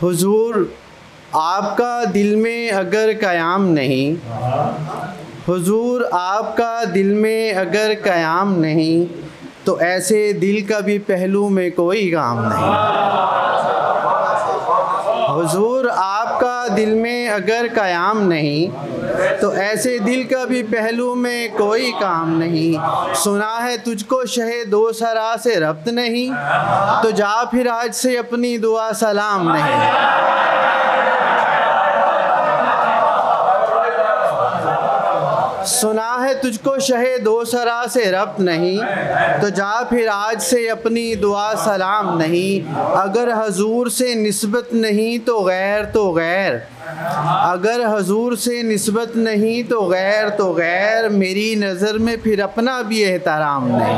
हुजूर आपका दिल में अगर क़याम नहीं, हुजूर आपका दिल में अगर क़याम नहीं, तो ऐसे दिल का भी पहलू में कोई काम नहीं। हुजूर आपका दिल में अगर क़याम नहीं, तो ऐसे दिल का भी पहलू में कोई काम नहीं। सुना है तुझको शहे दो सरा से रब्त नहीं, तो जा फिर आज से अपनी दुआ सलाम नहीं। सुना है तुझको शहे दो सरा से रब्त नहीं, तो जा फिर आज से अपनी दुआ सलाम नहीं। अगर हुजूर से निस्बत नहीं तो गैर तो गैर, अगर हुजूर से निस्बत नहीं तो गैर तो गैर, मेरी नज़र में फिर अपना भी एहतराम नहीं।